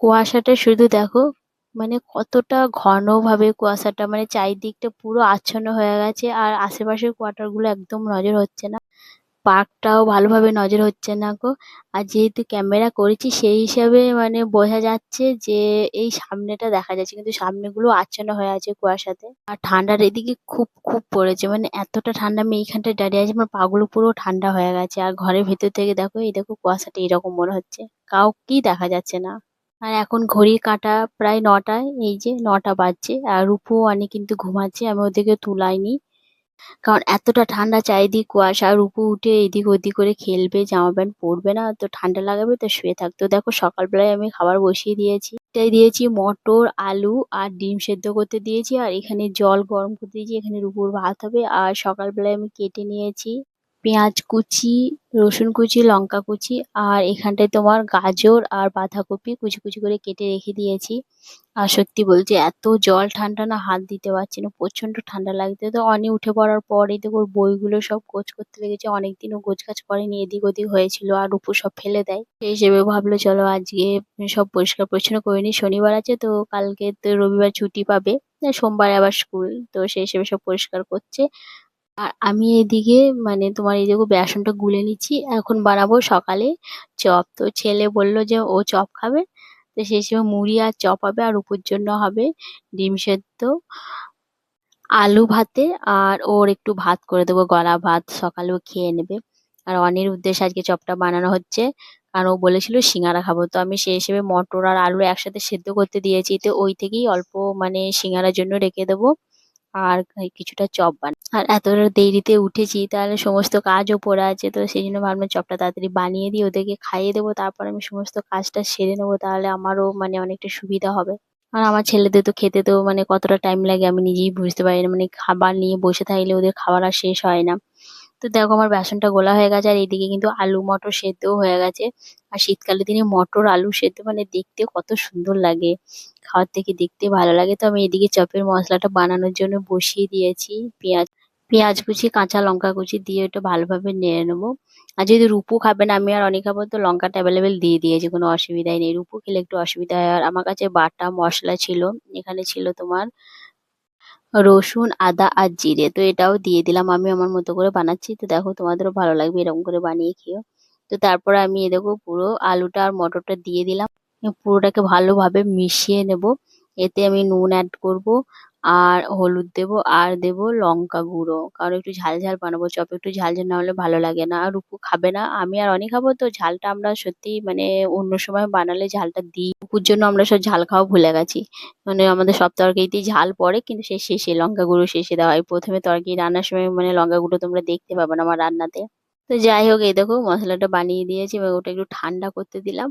কুয়াশাটা শুধু দেখো, মানে কতটা ঘনভাবে কুয়াশাটা, মানে চারিদিকটা পুরো আচ্ছন্ন হয়ে গেছে আর আশেপাশের কোয়ার্টার গুলো একদম নজর হচ্ছে না। পার্কটাও ভালোভাবে নজর হচ্ছে না গো। আর যেহেতু ক্যামেরা করেছি সেই হিসাবে মানে বোঝা যাচ্ছে যে এই সামনেটা দেখা যাচ্ছে, কিন্তু সামনেগুলো আচ্ছন্ন হয়ে আছে কুয়াশাতে। আর ঠান্ডার এদিকে খুব খুব পড়েছে, মানে এতটা ঠান্ডা, আমি এইখানটায় দাঁড়িয়ে আছি আমার পাগুলো পুরো ঠান্ডা হয়ে গেছে। আর ঘরের ভেতর থেকে দেখো, এই দেখো কুয়াশাটা এরকম মনে হচ্ছে, কাউকেই দেখা যাচ্ছে না। আর এখন ঘড়ির কাঁটা প্রায় ৯টায়, এই যে ৯টা বাজছে। আর রূপু অনেক কিন্তু ঘুমাচ্ছে, আমি ওদিকে তুলাইনি, কারণ এতটা ঠান্ডা, চারিদিক কুয়াশা। আর রূপু উঠে এদিক ওদিক করে খেলবে, জামা প্যান্ট পরবে না তো ঠান্ডা লাগাবে, তো শুয়ে থাকতো। দেখো সকালবেলায় আমি খাবার বসিয়ে দিয়েছি, এটাই দিয়েছি মটর আলু আর ডিম সেদ্ধ করতে দিয়েছি। আর এখানে জল গরম করতে দিয়েছি, এখানে রূপুর ভাত হবে। আর সকালবেলায় আমি কেটে নিয়েছি পেঁয়াজ কুচি, রসুন কুচি, লঙ্কা কুচি, আর এখানটায় তোমার গাজর আর বাঁধাকপি কুচি কুচি করে কেটে রেখে দিয়েছি। আর সত্যি বলছি, এত জল ঠান্ডা না, হাত দিতে পারছি না, প্রচন্ড ঠান্ডা লাগছে। তো অনি উঠে পড়ার পরেই তো ওর বইগুলো সব গোছ করতে লেগেছে, অনেকদিনও গোছ গাছ করেনি, এদিক ওদিক হয়েছিল আর রূপু সব ফেলে দেয়। সেই হিসেবে ভাবলো চলো আজকে সব পরিষ্কার পরিচ্ছন্ন করে নি, শনিবার আছে তো, কালকে তো রবিবার ছুটি পাবে, সোমবার আবার স্কুল, তো সেই হিসেবে সব পরিষ্কার করছে। আর আমি এদিকে মানে তোমার এই দেখো বেসনটা গুলে নিচ্ছি, এখন বানাবো সকালে চপ। তো ছেলে বললো যে ও চপ খাবে, তো সেই সময় মুড়ি আর চপ হবে। আর উপর জন্য হবে ডিম সেদ্ধ, আলু ভাতে। আর ওর একটু ভাত করে দেবো, গলা ভাত, সকালেও খেয়ে নেবে। আর অনির উদ্দেশ্যে আজকে চপটা বানানো হচ্ছে, কারণ ও বলেছিল সিঙ্গারা খাবো। তো আমি সেই হিসেবে মটর আর আলু একসাথে সেদ্ধ করতে দিয়েছি, তো ওই থেকেই অল্প মানে সিঙ্গারার জন্য রেখে দেবো। আর এই কিছুটা চপ আর এতটা দেরিতে উঠেছি, তাহলে সমস্ত কাজও পড়ে আছে, তো সেই জন্য ভাবলাম চপটা তাড়াতাড়ি বানিয়ে দিই, ওদেরকে খাইয়ে দেবো, তারপর আমি সমস্ত কাজটা সেরে নেবো, তাহলে আমারও মানে অনেকটা সুবিধা হবে। আর আমার ছেলেদের তো খেতে তো মানে কতটা টাইম লাগে আমি নিজেই বুঝতে পারি না, মানে খাবার নিয়ে বসে থাকলে ওদের খাবার আর শেষ হয় না। তো দেখো আমার বেসনটা গোলা হয়ে গেছে, আর এইদিকে কিন্তু আলু মটর সেদ্ধও হয়ে গেছে। আর শীতকালের দিনে মটর আলু সেদ্ধ মানে দেখতে কত সুন্দর লাগে, খাওয়ার থেকে দেখতে ভালো লাগে। তো আমি এদিকে চপের মশলাটা বানানোর জন্য বসিয়ে দিয়েছি। পেঁয়াজ পেঁয়াজ কুচি, কাঁচা লঙ্কা কুচি দিয়ে ওটা ভালোভাবে নেড়ে নেবো। আর যেহেতু রুপু খাবে না, আমি আর অনেক খাবো, তো লঙ্কাটা অ্যাভেলেবেল দিয়ে দিয়েছি, কোনো অসুবিধাই নেই। রুপু খেলে একটু অসুবিধা হয়। আর আমার কাছে বাটা মশলা ছিল, এখানে ছিল তোমার রসুন, আদা আর জিরে, তো এটাও দিয়ে দিলাম। আমি আমার মতো করে বানাচ্ছি, তো দেখো তোমাদেরও ভালো লাগবে এরকম করে বানিয়ে খেও। তো তারপরে আমি এ দেখো পুরো আলুটা আর মটরটা দিয়ে দিলাম, পুরোটাকে ভালোভাবে মিশিয়ে নেব। এতে আমি নুন অ্যাড করব, আর হলুদ দেব, আর দেব লঙ্কা গুঁড়ো, কারণ একটু ঝাল ঝাল বানাবো চপ, একটু ঝাল ঝাল না হলে ভালো লাগে না। আর রুপু খাবে না, আমি আর অনেক খাবো, তো ঝালটা আমরা সত্যি মানে অন্য সময় বানালে ঝালটা দিই, রুপুর জন্য আমরা সব ঝাল খাওয়া ভুলে গেছি। মানে আমাদের সব তরকারিতেই ঝাল পড়ে, কিন্তু সেই শেষে লঙ্কা গুঁড়ো শেষে দেওয়া হয়, প্রথমে তরকারি রান্নার সময় মানে লঙ্কা গুঁড়ো তোমরা দেখতে পাবে না আমার রান্নাতে। তো যাই হোক, এই দেখো মশলাটা বানিয়ে দিয়েছি, এবার ওটা একটু ঠান্ডা করতে দিলাম।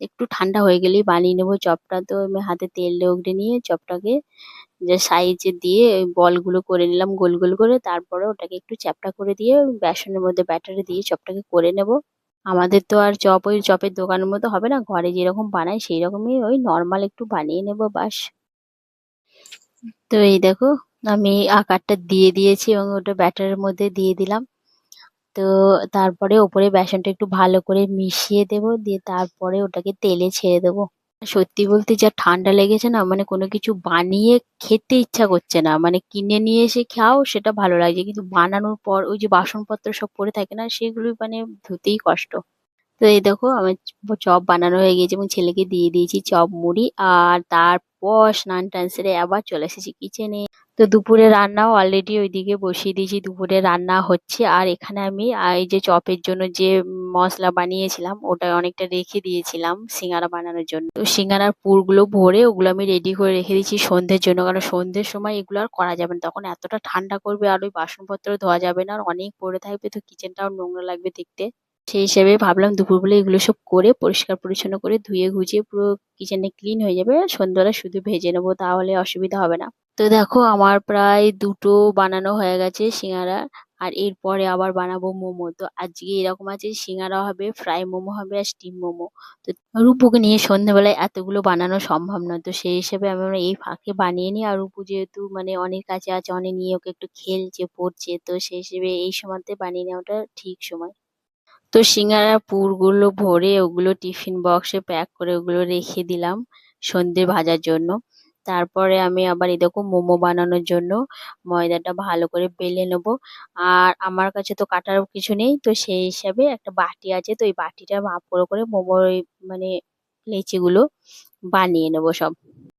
একটু ঠান্ডা হয়ে গেলেই বানিয়ে নেবো চপটা। তো আমি হাতে তেল উগড়ে নিয়ে চপটাকে যে সাইজে দিয়ে ওই বলগুলো করে নিলাম গোল গোল করে, তারপরে ওটাকে একটু চ্যাপ্টা করে দিয়ে ওই বেসনের মধ্যে ব্যাটারে দিয়ে চপটাকে করে নেব। আমাদের তো আর চপ ওই চপের দোকানের মতো হবে না, ঘরে যেরকম বানাই সেই রকমই ওই নর্মাল একটু বানিয়ে নেব বাস। তো এই দেখো আমি আকারটা দিয়ে দিয়েছি এবং ওটা ব্যাটারের মধ্যে দিয়ে দিলাম। তো তারপরে ওপরে বেসনটা একটু ভালো করে মিশিয়ে দেব, দিয়ে তারপরে ওটাকে তেলে ছেড়ে দেবো। সত্যি বলতে যা ঠান্ডা লেগেছে না, মানে কোনো কিছু বানিয়ে খেতে ইচ্ছা করছে না, মানে কিনে নিয়ে এসে খাও সেটা ভালো লাগছে, কিন্তু বানানোর পর ওই যে বাসনপত্র সব পড়ে থাকে না, সেগুলো মানে ধুতেই কষ্ট। তো এই দেখো আমার চপ বানানো হয়ে গেছে এবং ছেলেকে দিয়ে দিয়েছি চপ মুড়ি। আর তারপর স্নান টান সেরে আবার চলে এসেছি কিচেনে। তো দুপুরে রান্নাও অলরেডি ওইদিকে বসিয়ে দিয়েছি, দুপুরে রান্না হচ্ছে। আর এখানে আমি এই যে চপের জন্য যে মশলা বানিয়েছিলাম ওটা অনেকটা রেখে দিয়েছিলাম সিঙ্গারা বানানোর জন্য, তো সিঙ্গারার পুরগুলো ভরে ওগুলো আমি রেডি করে রেখে দিয়েছি সন্ধ্যের জন্য, কারণ সন্ধ্যের সময় এগুলো আর করা যাবে না, তখন এতটা ঠান্ডা করবে আর ওই বাসনপত্র ধোয়া যাবে না, আর অনেক পড়ে থাকবে, তো কিচেনটাও নোংরা লাগবে দেখতে। সেই হিসেবে ভাবলাম দুপুরবেলা এগুলো সব করে পরিষ্কার পরিচ্ছন্ন করে ধুয়ে ঘুচিয়ে পুরো কিচেনে ক্লিন হয়ে যাবে, সন্ধ্যাবেলা শুধু ভেজে নেবো, তাহলে অসুবিধা হবে না। তো দেখো আমার প্রায় দুটো বানানো হয়ে গেছে সিঙ্গারা। আর এরপরে আবার বানাবো মোমো। তো আজকে এরকম আছে, সিঙ্গারা হবে, ফ্রাই মোমো হবে, আর স্টিম মোমো। তো রূপুকে নিয়ে সন্ধ্যেবেলায় এতগুলো বানানো সম্ভব নয়, তো সেই হিসেবে আমি আমরা এই ফাঁকে বানিয়ে নিই। আর রূপু যেহেতু মানে অনেক কাছে আছে, অনেক নিয়ে ওকে একটু খেলছে পড়ছে, তো সেই হিসেবে এই সময়তে বানিয়ে নেওয়াটা ঠিক সময়। তো সিঙ্গারার পুরগুলো ভরে ওগুলো টিফিন বক্সে প্যাক করে ওগুলো রেখে দিলাম সন্ধে ভাজার জন্য। তারপরে আমি আবার এই দেখো মোমো বানানোর জন্য ময়দাটা ভালো করে বেলে নেবো। আর আমার কাছে তো কাটার কিছু নেই, তো সেই হিসাবে একটা বাটি আছে, তো এই বাটিটা মাপ করে মোমোর ওই মানে লেচিগুলো বানিয়ে নেবো সব।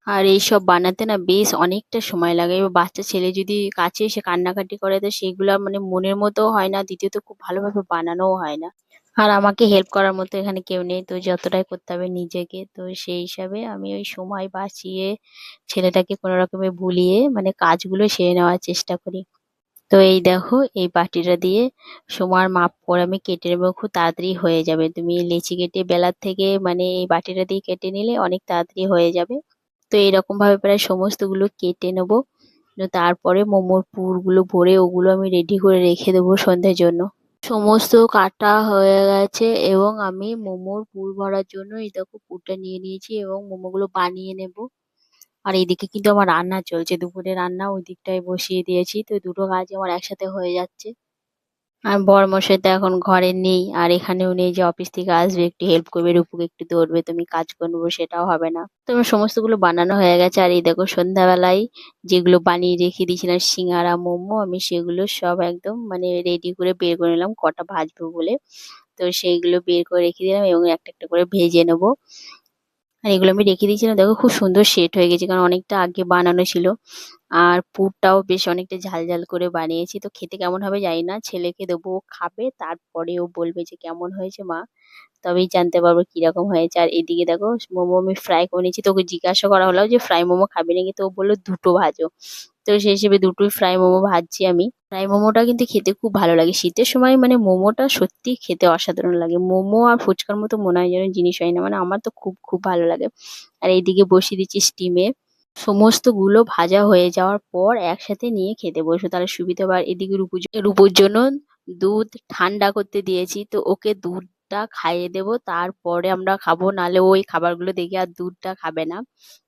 আর এইসব বানাতে না বেশ অনেকটা সময় লাগে। এবার বাচ্চা ছেলে যদি কাছে এসে কান্নাকাটি করে তো সেগুলা মানে মনের মতো হয় না, দ্বিতীয়ত খুব ভালোভাবে বানানোও হয় না। আর আমাকে হেল্প করার মতো এখানে কেউ নেই, তো যতটাই করতে হবে নিজেকে। তো সেই হিসাবে আমি ওই সময় বাঁচিয়ে ছেলেটাকে কোনো রকমে ভুলিয়ে মানে কাজগুলো সেরে নেওয়ার চেষ্টা করি। তো এই দেখো এই বাটিটা দিয়ে সমান মাপ করে আমি কেটে নেবো, খুব তাড়াতাড়ি হয়ে যাবে। তুমি লেচি কেটে বেলার থেকে মানে এই বাটিটা দিয়ে কেটে নিলে অনেক তাড়াতাড়ি হয়ে যাবে। তো এরকম ভাবে প্রায় সমস্তগুলো কেটে নেবো। তো তারপরে মোমোর পুরগুলো ভরে ওগুলো আমি রেডি করে রেখে দেবো সন্ধ্যের জন্য। সমস্ত কাটা হয়ে গেছে এবং আমি মোমোর পুর ভরার জন্য এই দেখো পুরটা নিয়ে নিয়েছি এবং মোমোগুলো বানিয়ে নেব। আর এইদিকে কিন্তু আমার রান্না চলছে, দুপুরে রান্না ওই দিকটায় বসিয়ে দিয়েছি, তো দুটো কাজ আমার একসাথে হয়ে যাচ্ছে। আর বরমশাই তো এখন ঘরে নেই, আর এখানেও নেই যে অফিস থেকে আসবে একটু হেল্প করবে, রূপুকে একটু ধরবে, তুমি কাজ করে নেবো, সেটাও হবে না। তো আমার সমস্তগুলো বানানো হয়ে গেছে। আর এই দেখো সন্ধ্যাবেলায় যেগুলো বানিয়ে রেখে দিয়েছিলাম সিঙ্গারা মোমো, আমি সেগুলো সব একদম মানে রেডি করে বের করে নিলাম কটা ভাজবো বলে। তো সেইগুলো বের করে রেখে দিলাম এবং একটা একটা করে ভেজে নেবো। আর এগুলো আমি রেখে দিয়েছিলাম, দেখো খুব সুন্দর সেট হয়ে গেছে কারণ অনেকটা আগে বানানো ছিল। আর পুরটাও বেশ অনেকটা ঝাল ঝাল করে বানিয়েছি, তো খেতে কেমন হবে জানি না, ছেলেকে দেবো ও খাবে, তারপরে ও বলবে যে কেমন হয়েছে মা, তবেই জানতে পারবো কিরকম হয়েছে। আর এদিকে দেখো মোমো আমি ফ্রাই করে নিয়েছি, তো ওকে জিজ্ঞাসা করা হলো যে ফ্রাই মোমো খাবে নাকি, তো ও বললো দুটো ভাজো। তো সেই হিসেবে দুটোই ফ্রাই মোমো ভাজছি আমি। ফ্রাই মোমোটা কিন্তু খেতে খুব ভালো লাগে শীতের সময়, মানে মোমোটা সত্যি খেতে অসাধারণ লাগে। মোমো আর ফুচকার মতো মনে হয় যেন জিনিস হয় না, মানে আমার তো খুব খুব ভালো লাগে। আর এইদিকে বসিয়ে দিচ্ছি স্টিমে। সমস্ত গুলো ভাজা হয়ে যাওয়ার পর একসাথে নিয়ে খেতে বসবো, তাহলে সুবিধা হবে। আর এদিকে রুপুর জন্য দুধ ঠান্ডা করতে দিয়েছি, তো ওকে দুধটা খাইয়ে দেবো, তারপরে আমরা খাবো, নাহলে ওই খাবারগুলো দেখে আর দুধটা খাবে না।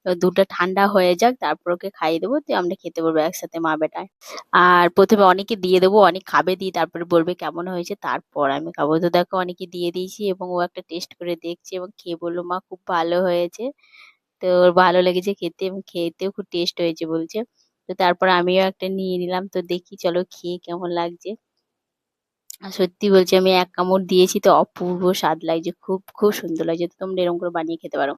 তো দুধটা ঠান্ডা হয়ে যাক তারপর ওকে খাইয়ে দেবো, তো আমরা খেতে পারবো একসাথে মা বেটায়। আর প্রথমে অনেকে দিয়ে দেবো, অনেক খাবে, দিয়ে তারপরে বলবে কেমন হয়েছে, তারপর আমি খাবো। তো দেখো অনেকে দিয়ে দিয়েছি এবং ও একটা টেস্ট করে দেখছে এবং খেয়ে বললো মা খুব ভালো হয়েছে। তো ওর ভালো লেগেছে খেতে এবং খেতেও খুব টেস্ট হয়েছে বলছে। তো তারপর আমিও একটা নিয়ে নিলাম, তো দেখি চলো খেয়ে কেমন লাগছে। আর সত্যি বলছি আমি এক কামড় দিয়েছি তো অপূর্ব স্বাদ লাগছে, খুব খুব সুন্দর লাগছে। তো তোমরা এরকম করে বানিয়ে খেতে পারো।